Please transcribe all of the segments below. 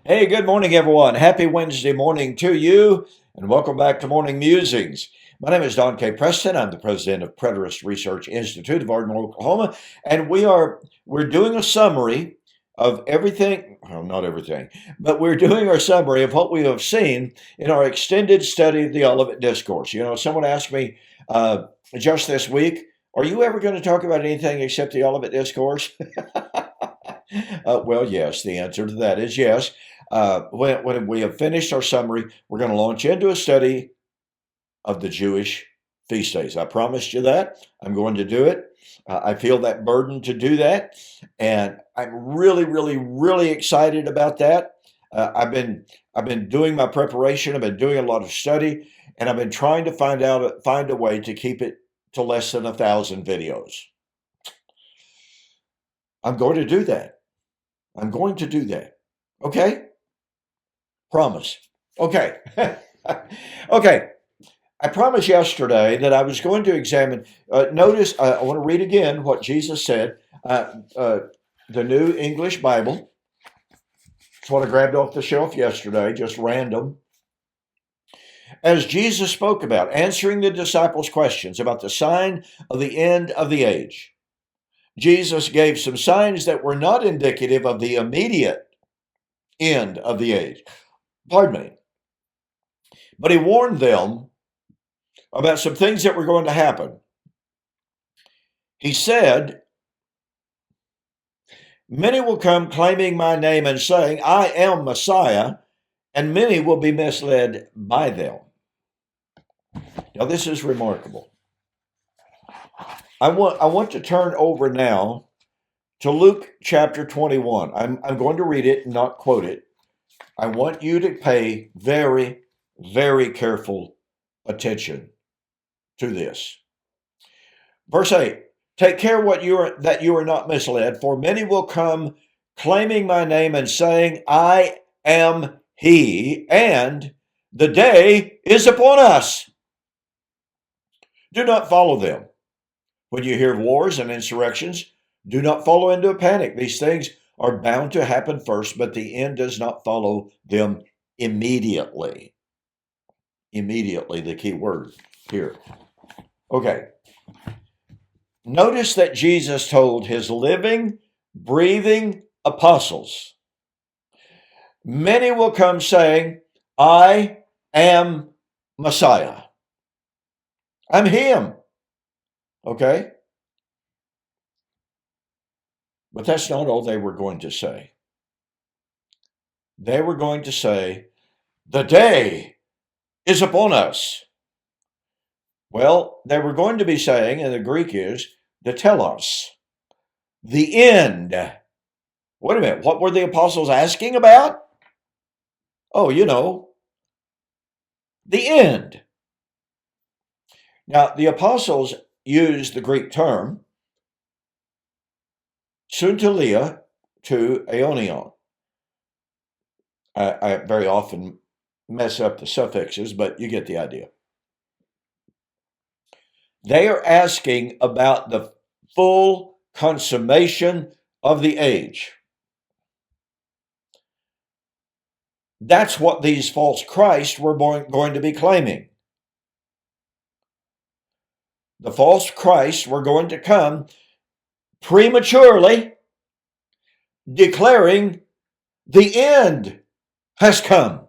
Hey, good morning, everyone. Happy Wednesday morning to you, and welcome back to Morning Musings. My name is Don K. Preston. I'm the president of Preterist Research Institute of Ardmore, Oklahoma, and we're doing a summary of everything. Well, not everything, but we're doing our summary of what we have seen in our extended study of the Olivet Discourse. You know, someone asked me just this week, "Are you ever going to talk about anything except the Olivet Discourse?" Well, yes, the answer to that is yes. When we have finished our summary, we're going to launch into a study of the Jewish feast days. I promised you that. I'm going to do it. I feel that burden to do that. And I'm really, really, really excited about that. I've been doing my preparation. I've been doing a lot of study, and I've been trying to find a way to keep it to less than 1,000 videos. I'm going to do that. I'm going to do that. Okay? Promise. Okay. Okay. I promised yesterday that I was going to examine. Notice, I want to read again what Jesus said. The New English Bible. It's what I grabbed off the shelf yesterday, just random. As Jesus spoke about answering the disciples' questions about the sign of the end of the age, Jesus gave some signs that were not indicative of the immediate end of the age. Pardon me. But he warned them about some things that were going to happen. He said, "Many will come claiming my name and saying, 'I am Messiah,' and many will be misled by them." Now, this is remarkable. I want to turn over now to Luke chapter 21. I'm going to read it, not quote it. I want you to pay very, very careful attention to this. Verse 8, "Take care that you are not misled, for many will come claiming my name and saying, 'I am he,' and 'the day is upon us.' Do not follow them. When you hear of wars and insurrections, do not follow into a panic. These things are bound to happen first, but the end does not follow them immediately." Immediately, the key word here. Okay. Notice that Jesus told his living, breathing apostles, "Many will come saying, 'I am Messiah.'" I'm him. Okay? But that's not all they were going to say. They were going to say, "The day is upon us." Well, they were going to be saying, and the Greek is, the telos, the end. Wait a minute, what were the apostles asking about? Oh, the end. Now, the apostles used the Greek term suntelia to aionion. I very often mess up the suffixes, but you get the idea. They are asking about the full consummation of the age. That's what these false Christs were going to be claiming. The false Christs were going to come prematurely, declaring the end has come.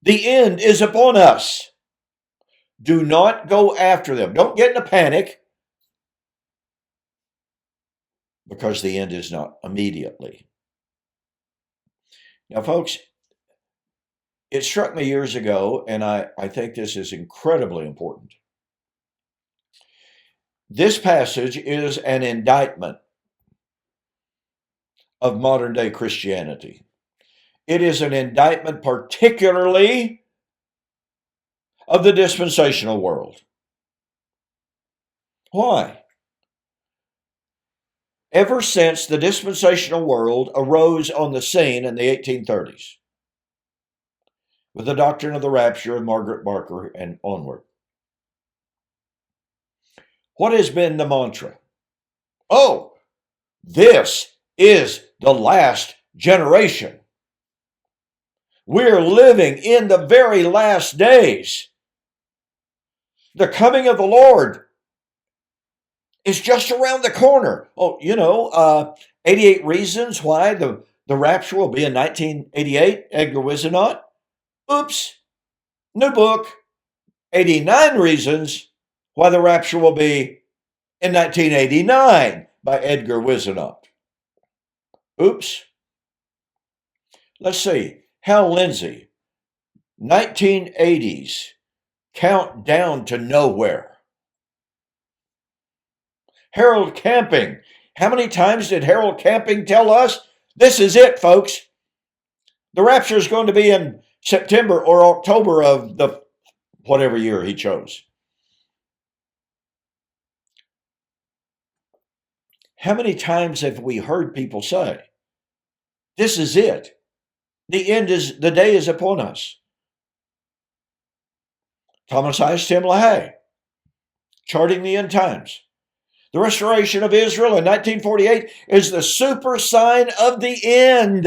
The end is upon us. Do not go after them. Don't get in a panic, because the end is not immediately. Now, folks, it struck me years ago, and I think this is incredibly important. This passage is an indictment of modern day Christianity. It is an indictment particularly of the dispensational world. Why? Ever since the dispensational world arose on the scene in the 1830s, with the doctrine of the rapture of Margaret Barker and onward, what has been the mantra? Oh, this is the last generation. We're living in the very last days. The coming of the Lord is just around the corner. 88 reasons why the rapture will be in 1988, Edgar Whisenant. Oops, new book, 89 reasons why the rapture will be in 1989 by Edgar Whisenant. Oops. Let's see. Hal Lindsey, 1980s, count down to nowhere. Harold Camping. How many times did Harold Camping tell us? This is it, folks. The rapture is going to be in September or October of the whatever year he chose. How many times have we heard people say, this is it. The day is upon us. Thomas Ives, Tim LaHaye, Charting the End Times. The restoration of Israel in 1948 is the super sign of the end.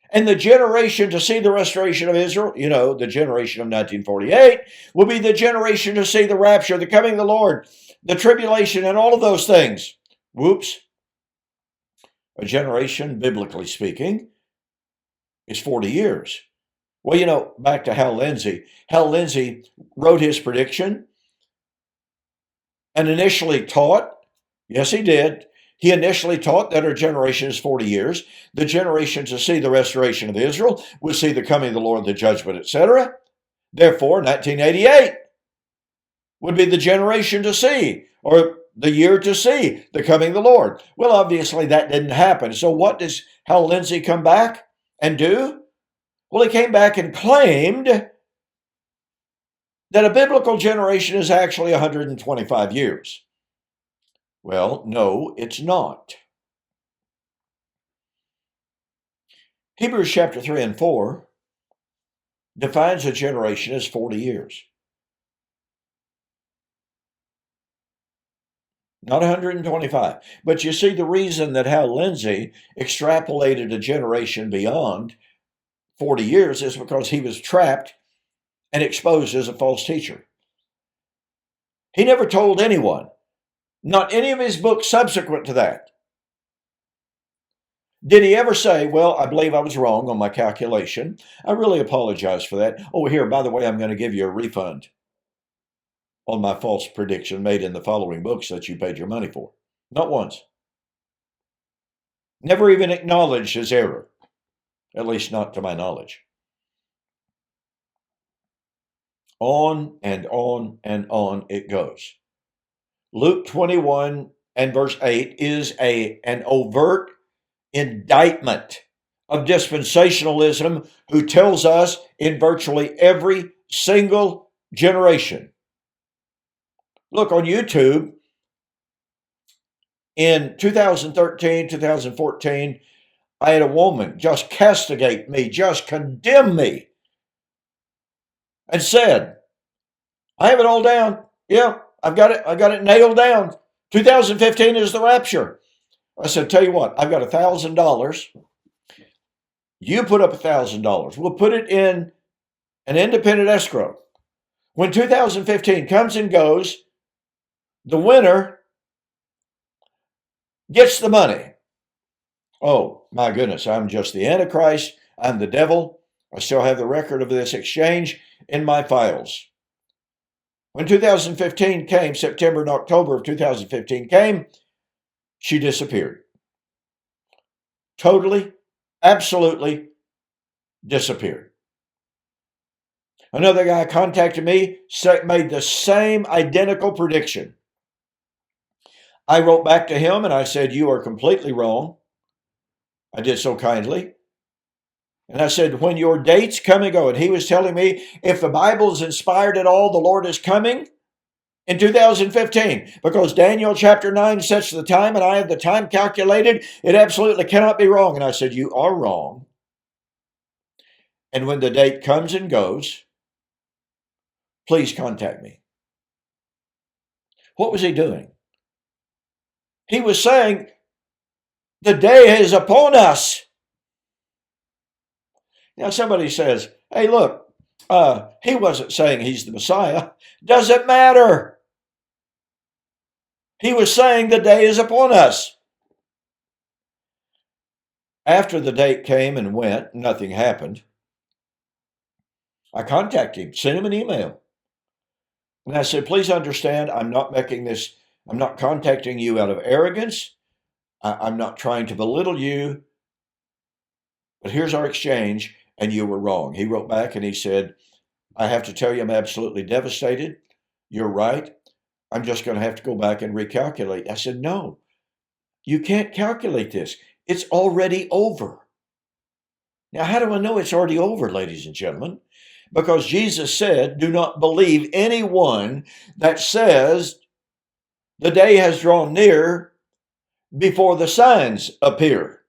And the generation to see the restoration of Israel, the generation of 1948, will be the generation to see the rapture, the coming of the Lord, the tribulation, and all of those things. Whoops. A generation, biblically speaking, is 40 years. Well, back to Hal Lindsey. Hal Lindsey wrote his prediction and initially taught, yes, he did. He initially taught that our generation is 40 years. The generation to see the restoration of Israel will see the coming of the Lord, the judgment, etc. Therefore, 1988 would be the generation to see, or the year to see the coming of the Lord. Well, obviously that didn't happen. So what does Hal Lindsey come back and do? Well, he came back and claimed that a biblical generation is actually 125 years. Well, no, it's not. Hebrews chapter 3 and 4 defines a generation as 40 years. Not 125. But you see, the reason that Hal Lindsey extrapolated a generation beyond 40 years is because he was trapped and exposed as a false teacher. He never told anyone, not any of his books subsequent to that, did he ever say, well, I believe I was wrong on my calculation. I really apologize for that. Oh, here, by the way, I'm going to give you a refund on my false prediction made in the following books that you paid your money for. Not once. Never even acknowledged his error, at least not to my knowledge. On and on and on it goes. Luke 21 and verse 8 is an overt indictment of dispensationalism, who tells us in virtually every single generation. Look on YouTube in 2013, 2014, I had a woman just castigate me, just condemn me, and said, I have it all down. Yeah, I've got it nailed down. 2015 is the rapture. I said, tell you what, I've got $1,000. You put up $1,000. We'll put it in an independent escrow. When 2015 comes and goes, the winner gets the money. Oh, my goodness, I'm just the Antichrist. I'm the devil. I still have the record of this exchange in my files. When 2015 came, September and October of 2015 came, she disappeared. Totally, absolutely disappeared. Another guy contacted me, made the same identical prediction. I wrote back to him and I said, you are completely wrong. I did so kindly. And I said, when your dates come and go, and he was telling me, if the Bible is inspired at all, the Lord is coming in 2015, because Daniel chapter 9 sets the time, and I have the time calculated. It absolutely cannot be wrong. And I said, you are wrong. And when the date comes and goes, please contact me. What was he doing? He was saying, the day is upon us. Now somebody says, hey, look, he wasn't saying he's the Messiah. Doesn't matter. He was saying the day is upon us. After the date came and went, nothing happened. I contacted him, sent him an email. And I said, please understand, I'm not contacting you out of arrogance. I'm not trying to belittle you. But here's our exchange, and you were wrong. He wrote back and he said, I have to tell you, I'm absolutely devastated. You're right. I'm just going to have to go back and recalculate. I said, no, you can't calculate this. It's already over. Now, how do I know it's already over, ladies and gentlemen? Because Jesus said, do not believe anyone that says the day has drawn near before the signs appear,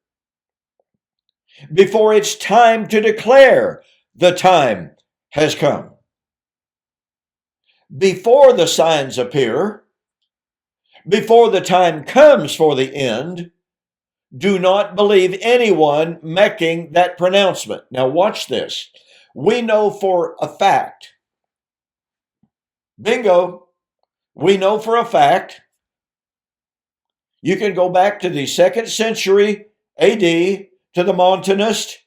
before it's time to declare the time has come. Before the signs appear, before the time comes for the end, do not believe anyone making that pronouncement. Now watch this. We know for a fact, bingo, we know for a fact, you can go back to the 2nd century AD to the Montanists,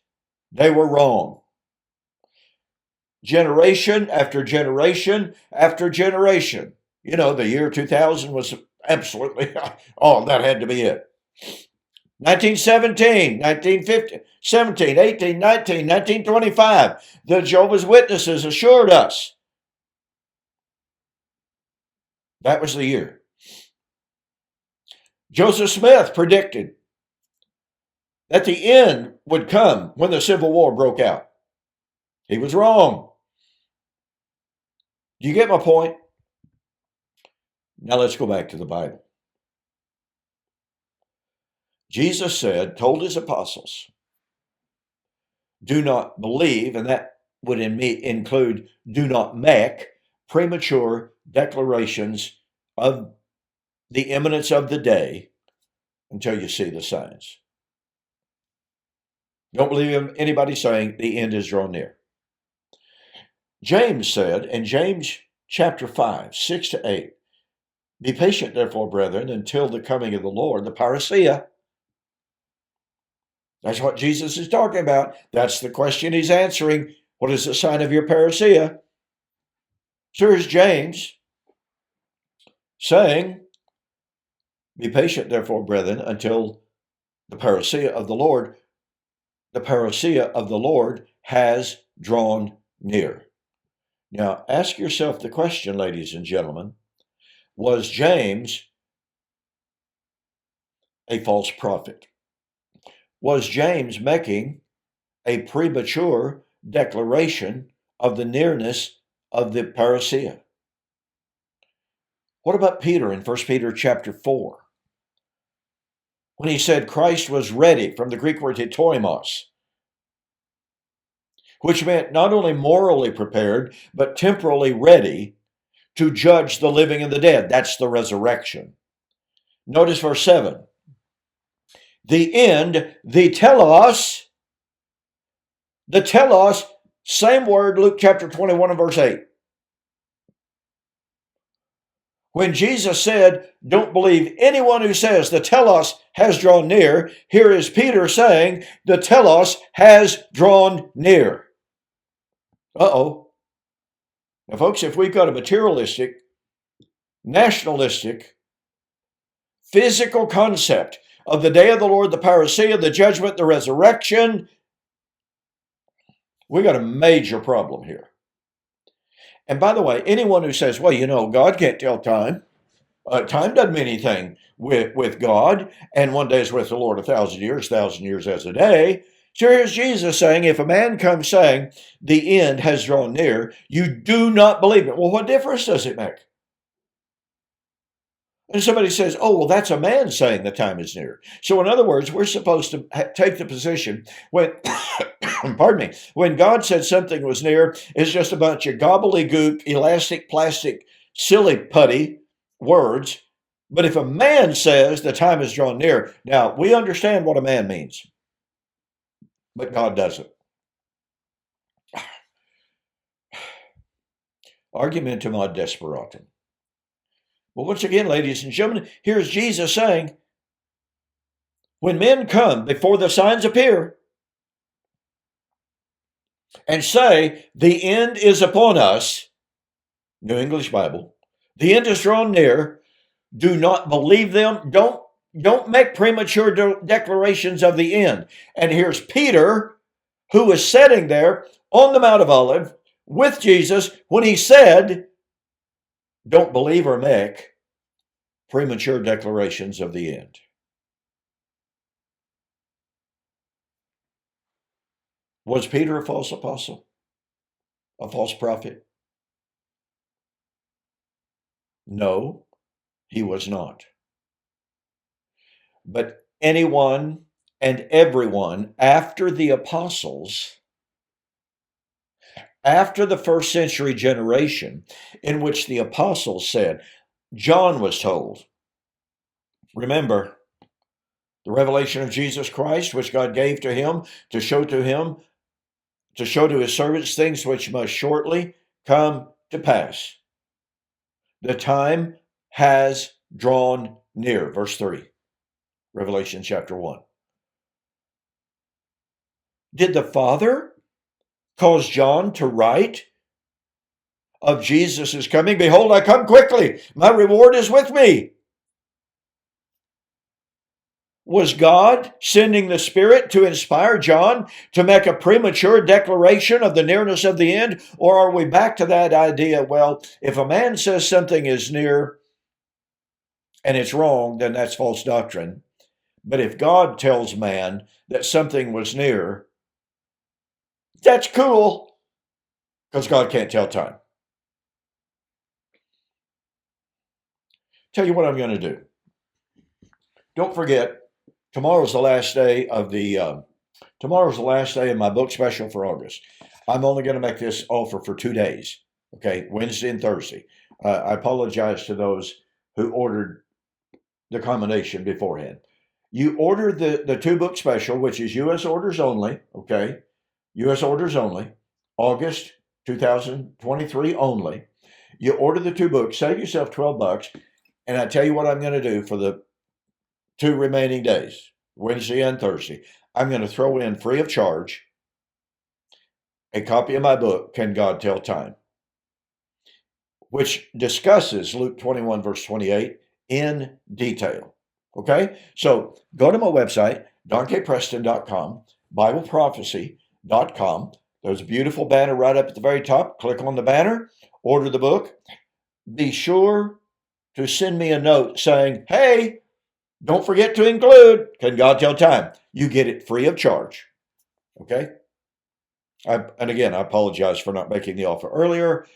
they were wrong. Generation after generation after generation. You know, the year 2000 was absolutely, oh, that had to be it. 1917, 1950, 17, 18, 19, 1925, the Jehovah's Witnesses assured us. That was the year. Joseph Smith predicted that the end would come when the Civil War broke out. He was wrong. Do you get my point? Now let's go back to the Bible. Jesus told his apostles, do not believe, and that would include do not make premature declarations of the imminence of the day until you see the signs. Don't believe anybody saying the end is drawn near. James said in James chapter 5, 6 to 8, be patient, therefore, brethren, until the coming of the Lord, the parousia. That's what Jesus is talking about. That's the question he's answering. What is the sign of your parousia? So here's James saying, be patient, therefore, brethren, until the parousia of the Lord. The parousia of the Lord has drawn near. Now, ask yourself the question, ladies and gentlemen, was James a false prophet? Was James making a premature declaration of the nearness of the parousia? What about Peter in 1 Peter chapter 4? When he said Christ was ready, from the Greek word hetoimos, which meant not only morally prepared, but temporally ready to judge the living and the dead. That's the resurrection. Notice verse 7. The end, the telos, same word, Luke chapter 21 and verse 8. When Jesus said, don't believe anyone who says the telos has drawn near, here is Peter saying the telos has drawn near. Uh-oh. Now, folks, if we've got a materialistic, nationalistic, physical concept of the day of the Lord, the parousia, the judgment, the resurrection, we got a major problem here. And by the way, anyone who says, well, you know, God can't tell time. Time doesn't mean anything with God. And one day is with the Lord 1,000 years as a day. So here's Jesus saying, if a man comes saying the end has drawn near, you do not believe it. Well, what difference does it make? And somebody says, oh, well, that's a man saying the time is near. So in other words, we're supposed to take the position when, pardon me, when God said something was near, it's just a bunch of gobbledygook, elastic, plastic, silly putty words. But if a man says the time is drawn near, now we understand what a man means, but God doesn't. Argumentum ad desperatum. Well, once again, ladies and gentlemen, here's Jesus saying, when men come before the signs appear and say, the end is upon us, New English Bible, the end is drawn near, do not believe them. Don't make premature declarations of the end. And here's Peter, who was sitting there on the Mount of Olives with Jesus when he said, don't believe or make premature declarations of the end. Was Peter a false apostle? A false prophet? No, he was not. But anyone and everyone after the apostles, after the first century generation in which the apostles said, John was told, remember, the revelation of Jesus Christ, which God gave to him, to show to his servants things which must shortly come to pass. The time has drawn near. Verse 3, Revelation chapter 1. Did the Father cause John to write of Jesus' coming? Behold, I come quickly. My reward is with me. Was God sending the Spirit to inspire John to make a premature declaration of the nearness of the end? Or are we back to that idea, well, if a man says something is near and it's wrong, then that's false doctrine. But if God tells man that something was near, that's cool, because God can't tell time. Tell you what I'm going to do. Don't forget, tomorrow's the last day of my book special for August. I'm only going to make this offer for 2 days. Okay, Wednesday and Thursday. I apologize to those who ordered the combination beforehand. You order the 2-book special, which is U.S. orders only. Okay, U.S. orders only. August 2023 only. You order the 2 books. Save yourself $12. And I tell you what I'm going to do for the 2 remaining days, Wednesday and Thursday. I'm going to throw in free of charge a copy of my book, Can God Tell Time? Which discusses Luke 21, verse 28 in detail. Okay? So go to my website, donkpreston.com, BibleProphecy.com. There's a beautiful banner right up at the very top. Click on the banner, order the book. Be sure to send me a note saying, hey, don't forget to include Can God Tell Time? You get it free of charge. Okay? And again, I apologize for not making the offer earlier,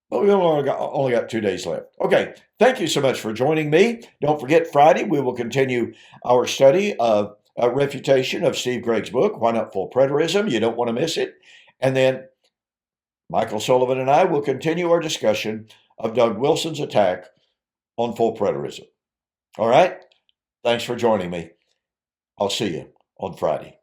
but we only got 2 days left. Okay, thank you so much for joining me. Don't forget, Friday, we will continue our study of a refutation of Steve Gregg's book, Why Not Full Preterism? You don't want to miss it. And then Michael Sullivan and I will continue our discussion of Doug Wilson's attack on full preterism. All right? Thanks for joining me. I'll see you on Friday.